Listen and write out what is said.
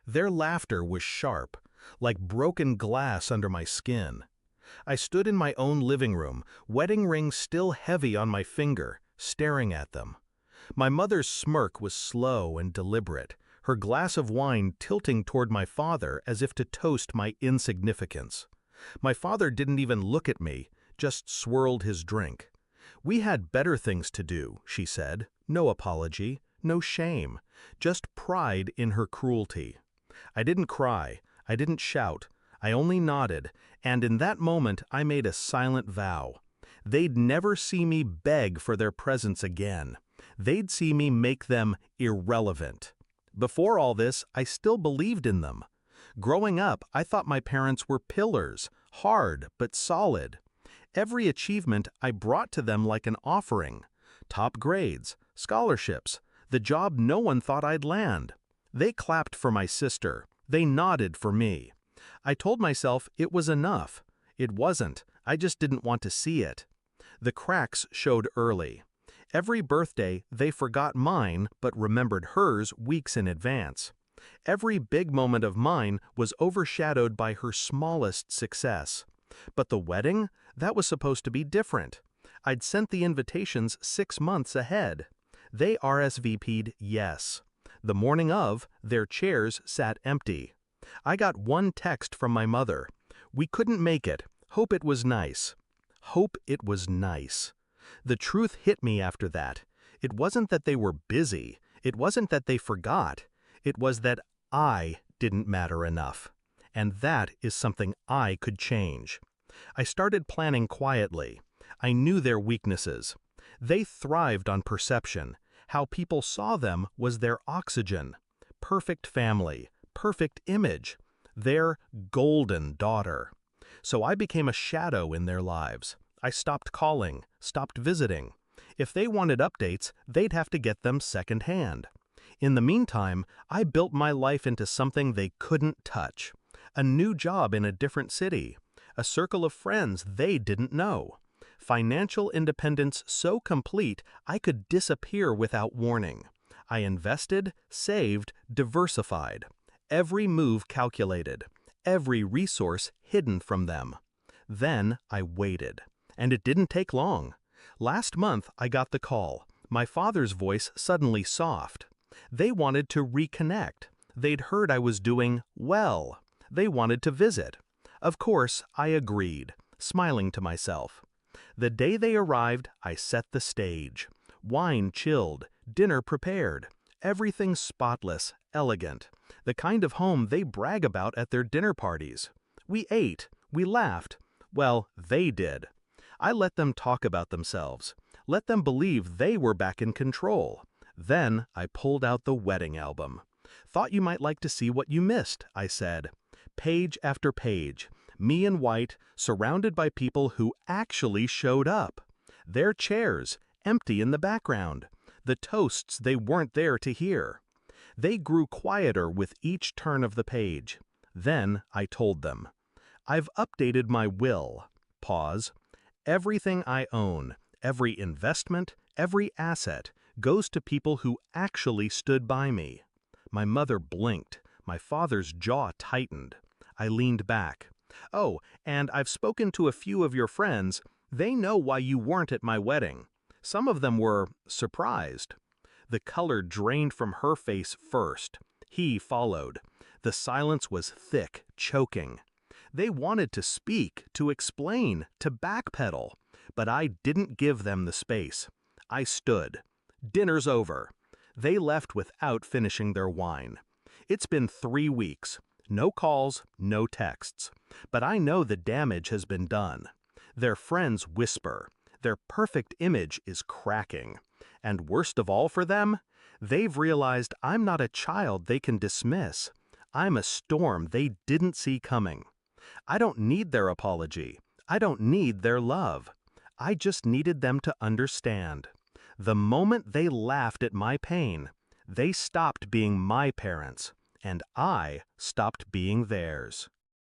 Their laughter was sharp, like broken glass under my skin. I stood in my own living room, wedding ring still heavy on my finger, staring at them. My mother's smirk was slow and deliberate, her glass of wine tilting toward my father as if to toast my insignificance. My father didn't even look at me, just swirled his drink. "We had better things to do," she said. No apology, no shame, just pride in her cruelty. I didn't cry, I didn't shout, I only nodded, and in that moment I made a silent vow. They'd never see me beg for their presence again. They'd see me make them irrelevant. Before all this, I still believed in them. Growing up, I thought my parents were pillars, hard but solid. Every achievement I brought to them like an offering. Top grades, scholarships, the job no one thought I'd land. They clapped for my sister. They nodded for me. I told myself it was enough. It wasn't. I just didn't want to see it. The cracks showed early. Every birthday, they forgot mine but remembered hers weeks in advance. Every big moment of mine was overshadowed by her smallest success. But the wedding? That was supposed to be different. I'd sent the invitations 6 months ahead. They RSVP'd yes. The morning of, their chairs sat empty. I got one text from my mother. "We couldn't make it. Hope it was nice." Hope it was nice. The truth hit me after that. It wasn't that they were busy. It wasn't that they forgot. It was that I didn't matter enough. And that is something I could change. I started planning quietly. I knew their weaknesses. They thrived on perception. How people saw them was their oxygen. Perfect family, perfect image, their golden daughter. So I became a shadow in their lives. I stopped calling, stopped visiting. If they wanted updates, they'd have to get them secondhand. In the meantime, I built my life into something they couldn't touch. A new job in a different city. A circle of friends they didn't know. Financial independence so complete I could disappear without warning. I invested, saved, diversified. Every move calculated. Every resource hidden from them. Then I waited. And it didn't take long. Last month I got the call. My father's voice suddenly soft. They wanted to reconnect. They'd heard I was doing well. They wanted to visit. Of course, I agreed, smiling to myself. The day they arrived, I set the stage. Wine chilled, dinner prepared, everything spotless, elegant, the kind of home they brag about at their dinner parties. We ate, we laughed. Well, they did. I let them talk about themselves, let them believe they were back in control. Then I pulled out the wedding album. "Thought you might like to see what you missed," I said. Page after page, me in white, surrounded by people who actually showed up. Their chairs, empty in the background. The toasts they weren't there to hear. They grew quieter with each turn of the page. Then I told them. "I've updated my will." Pause. "Everything I own, every investment, every asset, goes to people who actually stood by me." My mother blinked. My father's jaw tightened. I leaned back. "Oh, and I've spoken to a few of your friends. They know why you weren't at my wedding. Some of them were surprised." The color drained from her face first. He followed. The silence was thick, choking. They wanted to speak, to explain, to backpedal, but I didn't give them the space. I stood. "Dinner's over." They left without finishing their wine. It's been 3 weeks. No calls, no texts. But I know the damage has been done. Their friends whisper. Their perfect image is cracking. And worst of all for them, they've realized I'm not a child they can dismiss. I'm a storm they didn't see coming. I don't need their apology. I don't need their love. I just needed them to understand. The moment they laughed at my pain, they stopped being my parents, and I stopped being theirs.